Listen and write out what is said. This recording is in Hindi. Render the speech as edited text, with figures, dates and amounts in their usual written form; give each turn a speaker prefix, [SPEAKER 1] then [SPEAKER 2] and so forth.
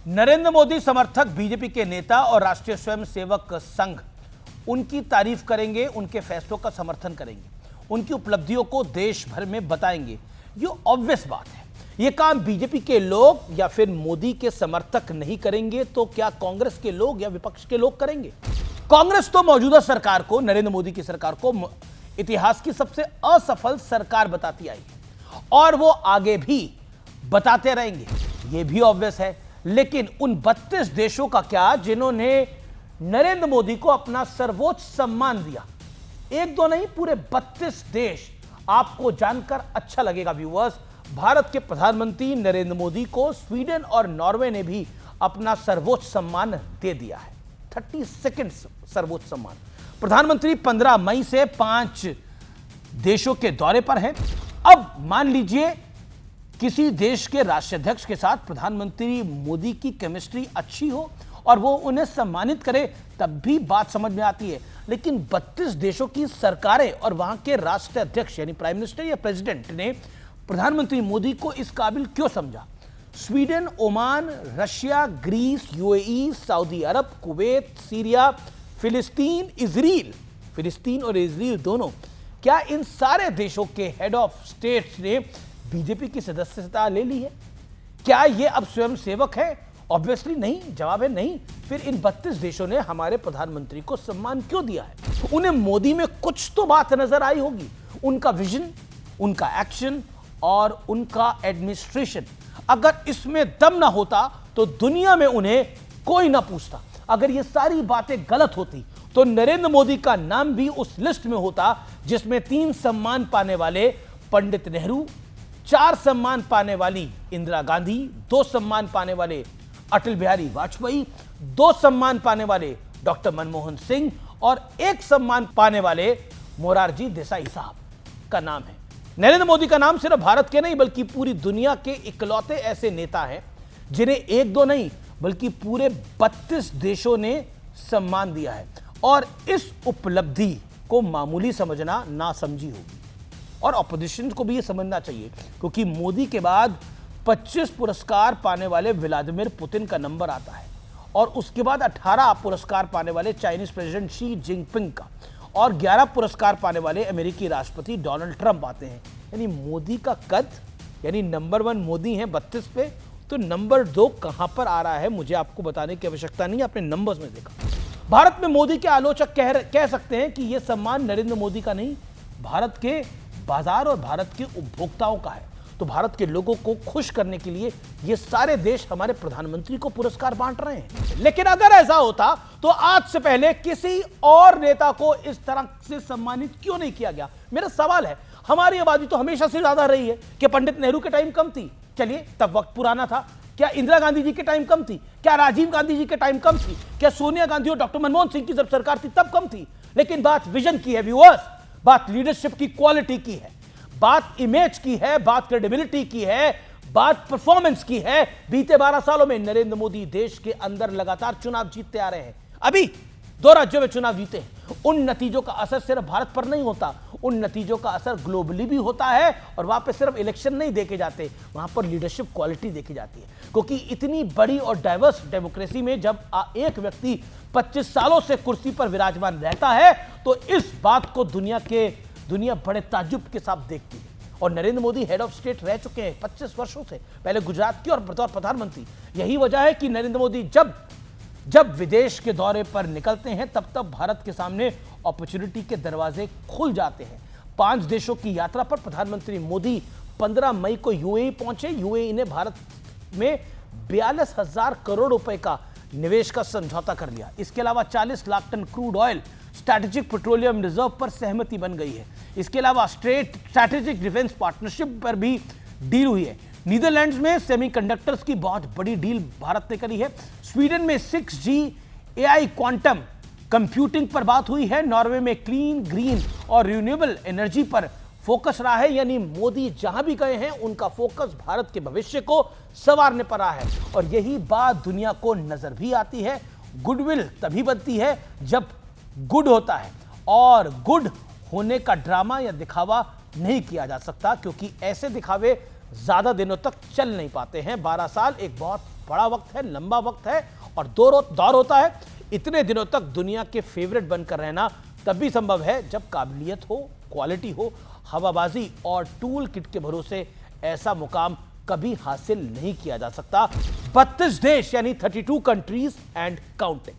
[SPEAKER 1] नरेंद्र मोदी समर्थक बीजेपी के नेता और राष्ट्रीय स्वयंसेवक संघ उनकी तारीफ करेंगे, उनके फैसलों का समर्थन करेंगे, उनकी उपलब्धियों को देश भर में बताएंगे। ये ऑब्वियस बात है। ये काम बीजेपी के लोग या फिर मोदी के समर्थक नहीं करेंगे तो क्या कांग्रेस के लोग या विपक्ष के लोग करेंगे? कांग्रेस तो मौजूदा सरकार को, नरेंद्र मोदी की सरकार को इतिहास की सबसे असफल सरकार बताती आई है और वो आगे भी बताते रहेंगे। ये भी ऑब्वियस है। लेकिन उन 32 देशों का क्या जिन्होंने नरेंद्र मोदी को अपना सर्वोच्च सम्मान दिया? एक दो नहीं, पूरे 32 देश। आपको जानकर अच्छा लगेगा व्यूअर्स, भारत के प्रधानमंत्री नरेंद्र मोदी को स्वीडन और नॉर्वे ने भी अपना सर्वोच्च सम्मान दे दिया है। 32 सर्वोच्च सम्मान। प्रधानमंत्री 15 मई से 5 देशों के दौरे पर हैं। अब मान लीजिए किसी देश के राष्ट्राध्यक्ष के साथ प्रधानमंत्री मोदी की केमिस्ट्री अच्छी हो और वो उन्हें सम्मानित करे, तब भी बात समझ में आती है। लेकिन 32 देशों की सरकारें और वहां के राष्ट्राध्यक्ष यानी प्राइम मिनिस्टर या प्रेसिडेंट ने प्रधानमंत्री मोदी को इस काबिल क्यों समझा? Sweden, Oman, Russia, Greece, UAE, Saudi Arab, Kuwait, Syria, Palestine और इजराइल दोनों, क्या इन सारे देशों के हेड ऑफ स्टेट्स ने बीजेपी की सदस्यता ले ली है? क्या ये अब स्वयं सेवक है? ऑब्वियसली नहीं। जवाब है नहीं। फिर इन 32 देशों ने हमारे प्रधानमंत्री को सम्मान क्यों दिया है? उन्हें मोदी में कुछ तो बात नजर आई होगी। उनका विजन, उनका एक्शन और उनका एडमिनिस्ट्रेशन। अगर इसमें दम ना होता तो दुनिया में उन्हें कोई ना पूछता। अगर ये सारी बातें गलत होती तो नरेंद्र मोदी का नाम भी उस लिस्ट में होता जिसमें 3 सम्मान पाने वाले पंडित नेहरू, 4 सम्मान पाने वाली इंदिरा गांधी, 2 सम्मान पाने वाले अटल बिहारी वाजपेयी, 2 सम्मान पाने वाले डॉक्टर मनमोहन सिंह और 1 सम्मान पाने वाले मोरारजी देसाई साहब का नाम है। नरेंद्र मोदी का नाम सिर्फ भारत के नहीं बल्कि पूरी दुनिया के इकलौते ऐसे नेता हैं जिन्हें 1-2 नहीं बल्कि पूरे 32 देशों ने सम्मान दिया है। और इस उपलब्धि को मामूली समझना नासमझी होगी और ऑपोजिशन को भी यह समझना चाहिए, क्योंकि मोदी के बाद 25 पुरस्कार पाने वाले व्लादिमीर पुतिन का नंबर आता है और उसके बाद 18 पुरस्कार पाने वाले चाइनीज प्रेसिडेंट शी जिनपिंग का और 11 पुरस्कार पाने वाले अमेरिकी राष्ट्रपति डोनाल्ड ट्रंप आते हैं। यानी मोदी का कद, यानी नंबर 1 मोदी है 32 पे, तो नंबर 2 कहां पर आ रहा है मुझे आपको बताने की आवश्यकता नहीं, आपने नंबर्स में देखा। भारत में मोदी के आलोचक कह सकते हैं कि यह सम्मान नरेंद्र मोदी का नहीं, भारत के बाजार और भारत के उपभोक्ताओं का है। तो भारत के लोगों को खुश करने के लिए ये सारे देश हमारे प्रधानमंत्री को पुरस्कार बांट रहे हैं। लेकिन अगर ऐसा होता तो आज से पहले किसी और नेता को इस तरह से सम्मानित क्यों नहीं किया गया? मेरा सवाल है। हमारी आबादी तो हमेशा से ज्यादा रही है। क्या पंडित नेहरू के टाइम कम थी? चलिए, तब वक्त पुराना था। क्या इंदिरा गांधी जी के टाइम कम थी? क्या राजीव गांधी जी के टाइम कम थी? क्या सोनिया गांधी और डॉक्टर मनमोहन सिंह की जब सरकार थी तब कम थी? लेकिन बात विजन की है व्यूअर्स, बात लीडरशिप की क्वालिटी की है, बात इमेज की है, बात क्रेडिबिलिटी की है, बात परफॉर्मेंस की है। बीते 12 सालों में नरेंद्र मोदी देश के अंदर लगातार चुनाव जीतते आ रहे हैं। अभी 2 राज्यों में चुनाव जीते हैं। उन नतीजों का असर सिर्फ भारत पर नहीं होता, उन नतीजों का असर ग्लोबली भी होता है। और वहां पर सिर्फ इलेक्शन नहीं देखे जाते, वहां पर लीडरशिप क्वालिटी देखी जाती है। क्योंकि इतनी बड़ी और डाइवर्स डेमोक्रेसी में जब एक व्यक्ति 25 सालों से कुर्सी पर विराजमान रहता है तो इस बात को दुनिया बड़े ताज्जुब के साथ देखती है। और Narendra Modi head of state रह चुके हैं 25 वर्षों से, पहले गुजरात की और बतौर प्रधानमंत्री। यही वजह है कि नरेंद्र मोदी जब विदेश के दौरे पर निकलते हैं तब भारत के सामने अपॉर्चुनिटी के दरवाजे खुल जाते हैं। 5 देशों की यात्रा पर प्रधानमंत्री मोदी 15 मई को यूएई पहुंचे। यूएई ने भारत में 42,000 करोड़ रुपए का निवेश का समझौता कर लिया। इसके अलावा 40 lakh tonne crude oil strategic petroleum reserve पर सहमति बन गई है। इसके अलावा स्ट्रैटेजिक डिफेंस पार्टनरशिप पर भी डील हुई है। नीदरलैंड्स में सेमीकंडक्टर्स की बहुत बड़ी डील भारत ने करी है। स्वीडन में 6G AI क्वांटम कंप्यूटिंग पर बात हुई है। नॉर्वे में क्लीन, ग्रीन और रिन्यूएबल एनर्जी पर फोकस रहा है। यानी मोदी जहां भी गए हैं उनका फोकस भारत के भविष्य को संवारने पर रहा है। और यही बात दुनिया को नजर भी आती है। गुडविल तभी बनती है जब गुड होता है, और गुड होने का ड्रामा या दिखावा नहीं किया जा सकता, क्योंकि ऐसे दिखावे ज्यादा दिनों तक चल नहीं पाते हैं। 12 साल एक बहुत बड़ा वक्त है, लंबा वक्त है और दौर होता है। इतने दिनों तक दुनिया के फेवरेट बनकर रहना तभी संभव है जब काबिलियत हो, क्वालिटी हो। हवाबाजी और टूल किट के भरोसे ऐसा मुकाम कभी हासिल नहीं किया जा सकता। 32 देश यानी 32 कंट्रीज एंड काउंटिंग।